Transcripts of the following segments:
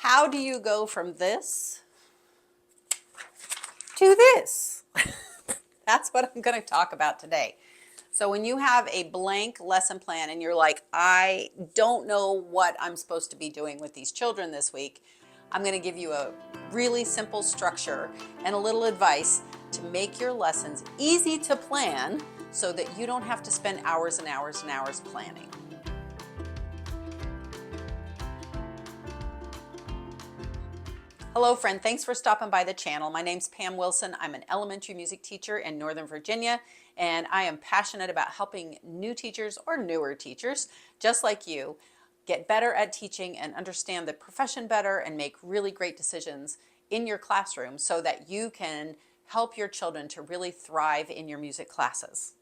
How do you go from this to this? That's what I'm going to talk about today. So when you have a blank lesson plan and you're like, I don't know what I'm supposed to be doing with these children this week, I'm going to give you a really simple structure and a little advice to make your lessons easy to plan so that you don't have to spend hours and hours and hours planning. Hello friend, thanks for stopping by the channel. My name's Pam Wilson. I'm an elementary music teacher in Northern Virginia, and I am passionate about helping new teachers or newer teachers, just like you, get better at teaching and understand the profession better and make really great decisions in your classroom so that you can help your children to really thrive in your music classes.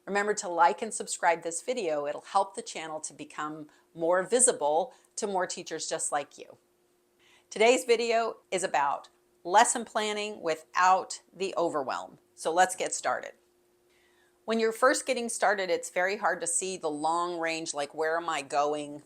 Remember to like and subscribe this video. It'll help the channel to become more visible to more teachers just like you. Today's video is about lesson planning without the overwhelm. So let's get started. When you're first getting started, it's very hard to see the long range, like where am I going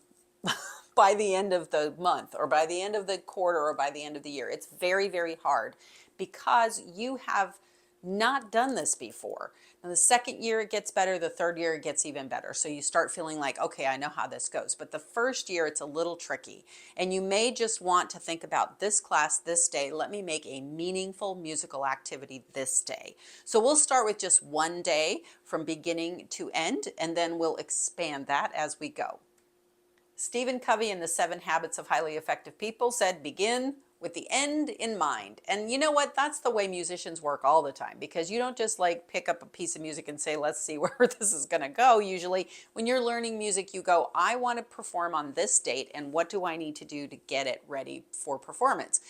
by the end of the month or by the end of the quarter or by the end of the year. It's very, very hard because you have not done this before. Now the second year it gets better, the third year it gets even better. So you start feeling like, okay, I know how this goes. But the first year it's a little tricky. And you may just want to think about this class this day. Let me make a meaningful musical activity this day. So we'll start with just one day from beginning to end, and then we'll expand that as we go. Stephen Covey in the 7 Habits of Highly Effective People said, begin with the end in mind. And you know what? That's the way musicians work all the time, because you don't just like pick up a piece of music and say, let's see where this is going to go. Usually when you're learning music, you go, I want to perform on this date, and what do I need to do to get it ready for performance?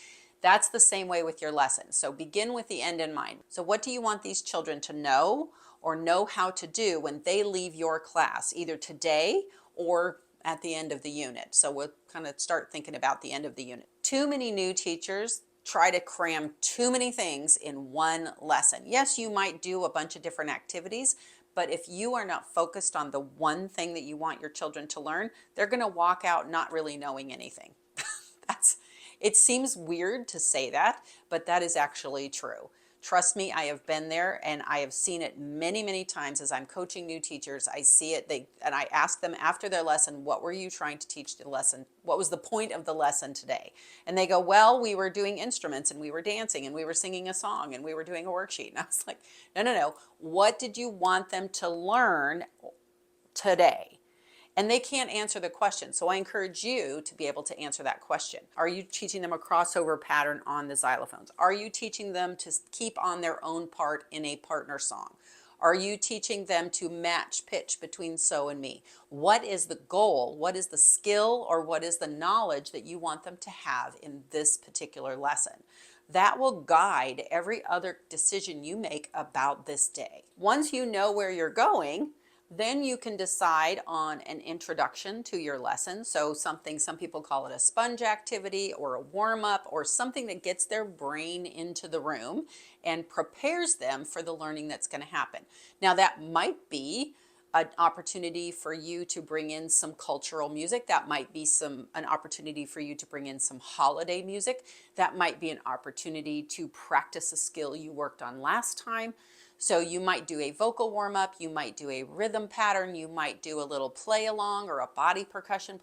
That's the same way with your lesson. So begin with the end in mind. So what do you want these children to know or know how to do when they leave your class, either today or at the end of the unit? So we'll kind of start thinking about the end of the unit. Too many new teachers try to cram too many things in one lesson. Yes, you might do a bunch of different activities, but if you are not focused on the one thing that you want your children to learn, they're going to walk out not really knowing anything. It seems weird to say that, but that is actually true. Trust me, I have been there and I have seen it many, many times as I'm coaching new teachers. I see it, and I ask them after their lesson, what were you trying to teach the lesson? What was the point of the lesson today? And they go, well, we were doing instruments and we were dancing and we were singing a song and we were doing a worksheet. And I was like, no. What did you want them to learn today? And they can't answer the question. So I encourage you to be able to answer that question. Are you teaching them a crossover pattern on the xylophones? Are you teaching them to keep on their own part in a partner song? Are you teaching them to match pitch between so and me? What is the goal? What is the skill, or what is the knowledge that you want them to have in this particular lesson? That will guide every other decision you make about this day. Once you know where you're going, then you can decide on an introduction to your lesson. So some people call it a sponge activity or a warm-up, or something that gets their brain into the room and prepares them for the learning that's going to happen. Now that might be an opportunity for you to bring in some cultural music. That might be an opportunity for you to bring in some holiday music. That might be an opportunity to practice a skill you worked on last time. So you might do a vocal warm-up, you might do a rhythm pattern, you might do a little play along or a body percussion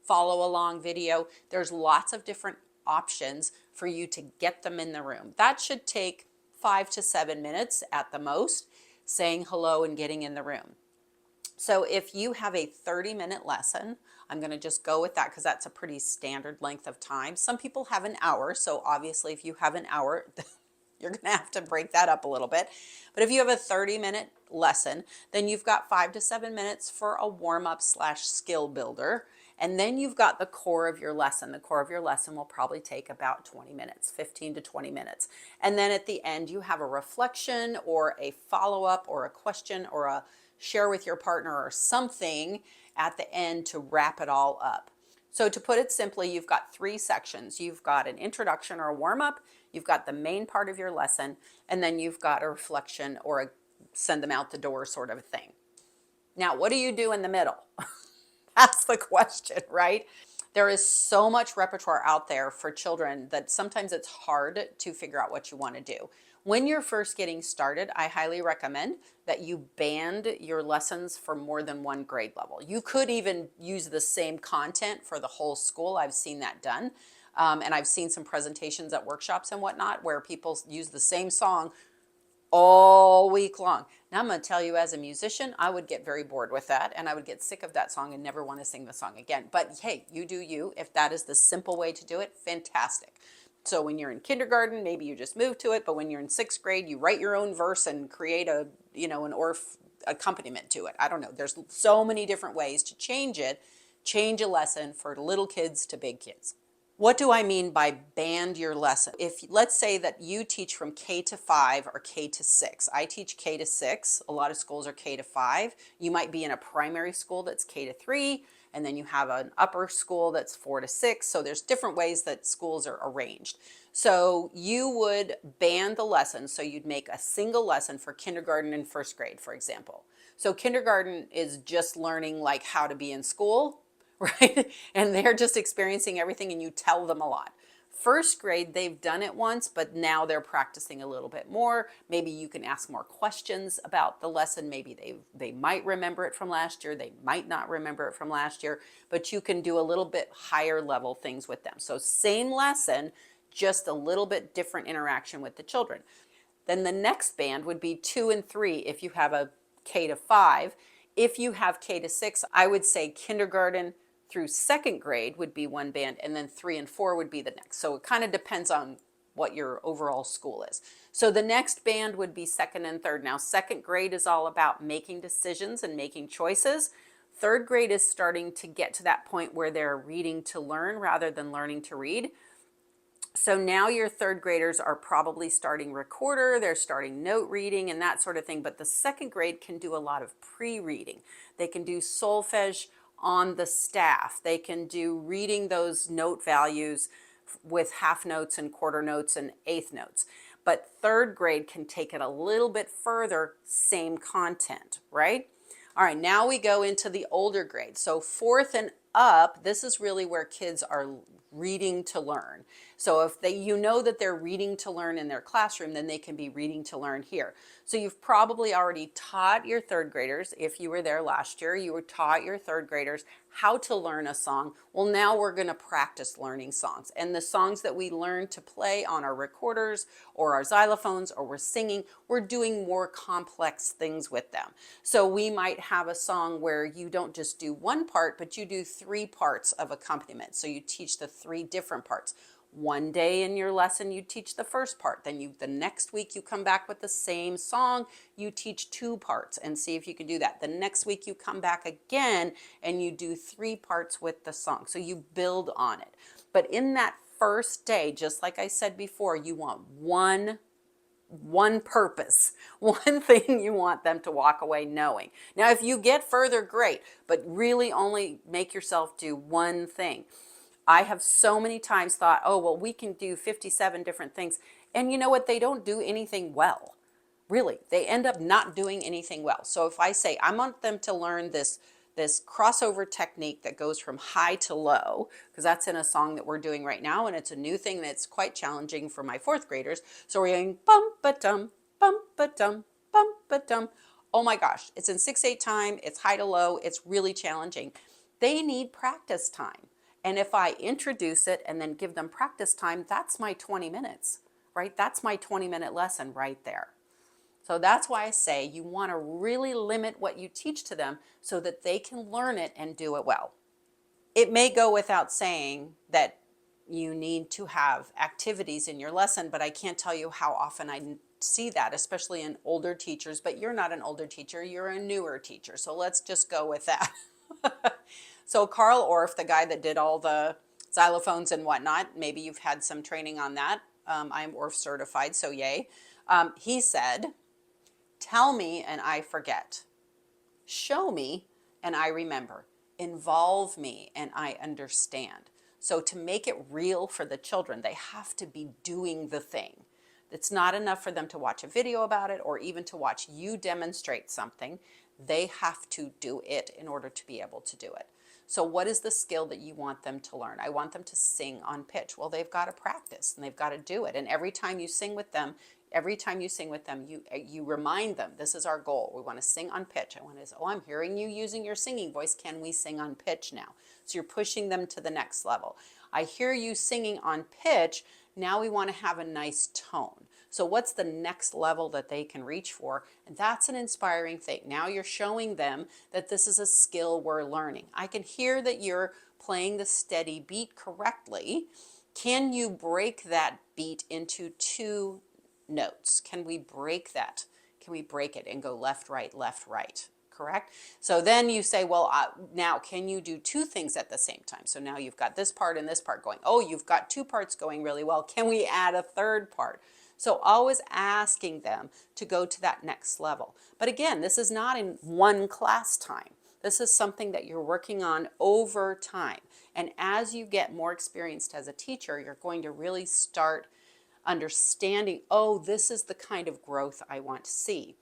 follow along video. There's lots of different options for you to get them in the room. That should take 5 to 7 minutes at the most, saying hello and getting in the room. So if you have a 30-minute lesson, I'm going to just go with that because that's a pretty standard length of time. Some people have an hour, so obviously if you have an hour, you're going to have to break that up a little bit. But if you have a 30-minute lesson, then you've got 5 to 7 minutes for a warm-up / skill builder. And then you've got the core of your lesson. The core of your lesson will probably take about 20 minutes, 15 to 20 minutes. And then at the end, you have a reflection or a follow-up or a question or a share with your partner or something at the end to wrap it all up. So to put it simply, you've got 3 sections. You've got an introduction or a warm-up, you've got the main part of your lesson, and then you've got a reflection or a send them out the door sort of a thing. Now, what do you do in the middle? That's the question, right? There is so much repertoire out there for children that sometimes it's hard to figure out what you want to do. When you're first getting started, I highly recommend that you band your lessons for more than one grade level. You could even use the same content for the whole school. I've seen that done. And I've seen some presentations at workshops and whatnot where people use the same song all week long. Now I'm going to tell you, as a musician, I would get very bored with that and I would get sick of that song and never want to sing the song again. But hey, you do you. If that is the simple way to do it, fantastic. So when you're in kindergarten, maybe you just move to it, but when you're in 6th grade, you write your own verse and create a, an ORF accompaniment to it. I don't know. There's so many different ways to change it. Change a lesson for little kids to big kids. What do I mean by band your lesson? If let's say that you teach from K to 5 or K to 6. I teach K to 6. A lot of schools are K to 5. You might be in a primary school that's K to 3, and then you have an upper school that's 4 to 6. So there's different ways that schools are arranged. So you would band the lesson. So you'd make a single lesson for kindergarten and 1st grade, for example. So kindergarten is just learning like how to be in school, right? And they're just experiencing everything and you tell them a lot. 1st grade, they've done it once, but now they're practicing a little bit more. Maybe you can ask more questions about the lesson. Maybe they might remember it from last year. They might not remember it from last year, but you can do a little bit higher level things with them. So same lesson, just a little bit different interaction with the children. Then the next band would be 2 and 3 if you have a K to 5. If you have K to 6, I would say kindergarten through 2nd grade would be one band, and then 3 and 4 would be the next. So it kind of depends on what your overall school is. So the next band would be 2nd and 3rd. Now 2nd grade is all about making decisions and making choices. 3rd grade is starting to get to that point where they're reading to learn rather than learning to read. So now your 3rd graders are probably starting recorder, they're starting note reading and that sort of thing, but the 2nd grade can do a lot of pre-reading. They can do solfege on the staff. They can do reading those note values with half notes and quarter notes and eighth notes. But 3rd grade can take it a little bit further, same content, right? All right, now we go into the older grades. So 4th and up, this is really where kids are reading to learn. So if you know that they're reading to learn in their classroom, then they can be reading to learn here. So you've probably already taught your 3rd graders, if you were there last year, you were taught your 3rd graders how to learn a song. Well, now we're going to practice learning songs. And the songs that we learn to play on our recorders or our xylophones or we're singing, we're doing more complex things with them. So we might have a song where you don't just do one part, but you do 3 parts of accompaniment. So you teach the 3 different parts. One day in your lesson, you teach the first part. Then the next week you come back with the same song, you teach 2 parts and see if you can do that. The next week you come back again and you do 3 parts with the song. So you build on it. But in that first day, just like I said before, you want one purpose, one thing you want them to walk away knowing. Now, if you get further, great, but really only make yourself do one thing. I have so many times thought, oh, well, we can do 57 different things. And you know what? They don't do anything well. Really, they end up not doing anything well. So if I say, I want them to learn this crossover technique that goes from high to low, because that's in a song that we're doing right now, and it's a new thing that's quite challenging for my 4th graders. So we're going bum-ba-dum, bum-ba-dum, bum-ba-dum. Oh my gosh, it's in 6/8 time, it's high to low, it's really challenging. They need practice time. And if I introduce it and then give them practice time, that's my 20 minutes, right? That's my 20-minute lesson right there. So that's why I say you want to really limit what you teach to them so that they can learn it and do it well. It may go without saying that you need to have activities in your lesson, but I can't tell you how often I see that, especially in older teachers, but you're not an older teacher, you're a newer teacher. So let's just go with that. So Carl Orff, the guy that did all the xylophones and whatnot, maybe you've had some training on that. I'm Orff certified, so yay. He said, tell me and I forget. Show me and I remember. Involve me and I understand. So to make it real for the children, they have to be doing the thing. It's not enough for them to watch a video about it or even to watch you demonstrate something. They have to do it in order to be able to do it. So what is the skill that you want them to learn? I want them to sing on pitch. Well, they've got to practice and they've got to do it. And every time you sing with them, you remind them, this is our goal. We want to sing on pitch. I want to say, oh, I'm hearing you using your singing voice. Can we sing on pitch now? So you're pushing them to the next level. I hear you singing on pitch. Now we want to have a nice tone. So what's the next level that they can reach for? And that's an inspiring thing. Now you're showing them that this is a skill we're learning. I can hear that you're playing the steady beat correctly. Can you break that beat into 2 notes? Can we break that? Can we break it and go left, right, correct? So then you say, well, now can you do 2 things at the same time? So now you've got this part and this part going. Oh, you've got 2 parts going really well. Can we add a 3rd part? So always asking them to go to that next level. But again, this is not in one class time. This is something that you're working on over time. And as you get more experienced as a teacher, you're going to really start understanding, oh, this is the kind of growth I want to see.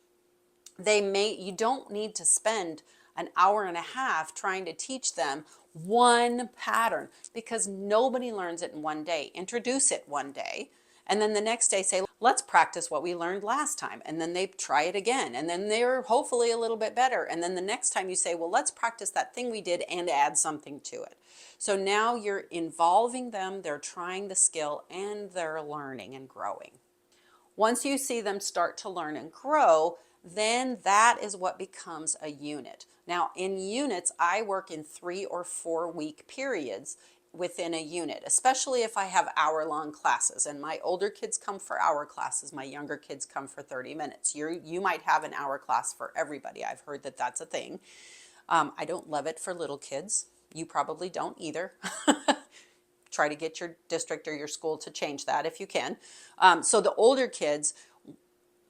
You don't need to spend an hour and a half trying to teach them one pattern, because nobody learns it in one day. Introduce it one day, and then the next day say, let's practice what we learned last time. And then they try it again, and then they're hopefully a little bit better. And then the next time you say, well, let's practice that thing we did and add something to it. So now you're involving them, they're trying the skill, and they're learning and growing. Once you see them start to learn and grow, then that is what becomes a unit. Now, in units, I work in 3 or 4 week periods within a unit, especially if I have hour-long classes. And my older kids come for hour classes, my younger kids come for 30 minutes. You might have an hour class for everybody. I've heard that that's a thing. I don't love it for little kids. You probably don't either. Try to get your district or your school to change that if you can. So the older kids,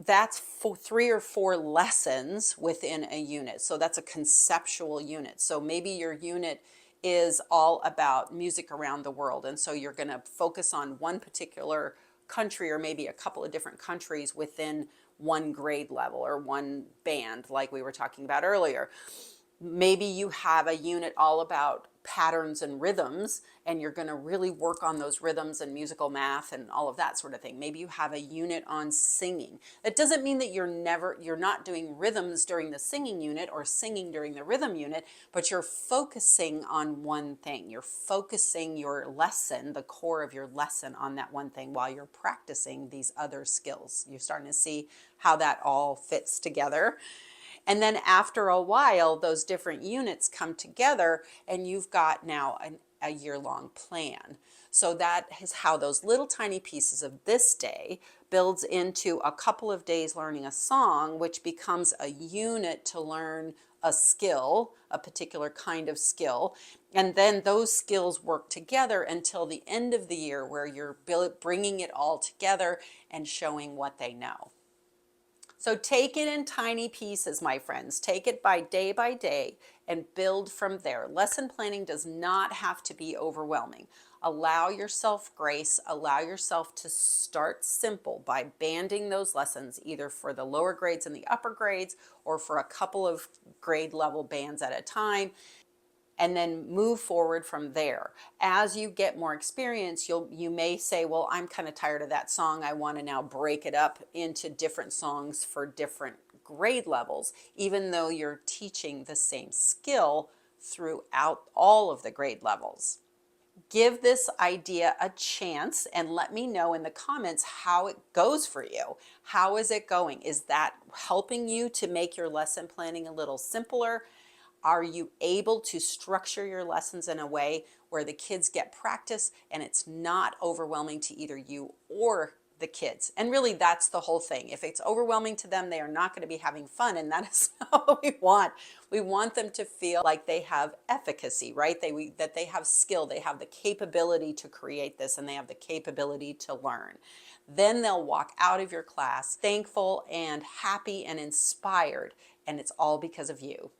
that's 3 or 4 lessons within a unit. So that's a conceptual unit. So maybe your unit is all about music around the world. And so you're going to focus on one particular country, or maybe a couple of different countries within one grade level or one band, like we were talking about earlier. Maybe you have a unit all about patterns and rhythms, and you're going to really work on those rhythms and musical math and all of that sort of thing. Maybe you have a unit on singing. That doesn't mean that you're not doing rhythms during the singing unit or singing during the rhythm unit, but you're focusing on one thing. You're focusing your lesson, the core of your lesson, on that one thing while you're practicing these other skills. You're starting to see how that all fits together. And then after a while, those different units come together and you've got now a year-long plan. So that is how those little tiny pieces of this day builds into a couple of days learning a song, which becomes a unit to learn a skill, a particular kind of skill. And then those skills work together until the end of the year, where you're bringing it all together and showing what they know. So take it in tiny pieces, my friends. Take it by day and build from there. Lesson planning does not have to be overwhelming. Allow yourself grace. Allow yourself to start simple by banding those lessons, either for the lower grades and the upper grades, or for a couple of grade level bands at a time, and then move forward from there. As you get more experience, you may say, well, I'm kind of tired of that song. I want to now break it up into different songs for different grade levels, even though you're teaching the same skill throughout all of the grade levels. Give this idea a chance and let me know in the comments how it goes for you. How is it going? Is that helping you to make your lesson planning a little simpler? Are you able to structure your lessons in a way where the kids get practice and it's not overwhelming to either you or the kids? And really, that's the whole thing. If it's overwhelming to them, they are not going to be having fun, and that is not what we want. We want them to feel like they have efficacy, right? That they have skill, they have the capability to create this, and they have the capability to learn. Then they'll walk out of your class thankful and happy and inspired, and it's all because of you.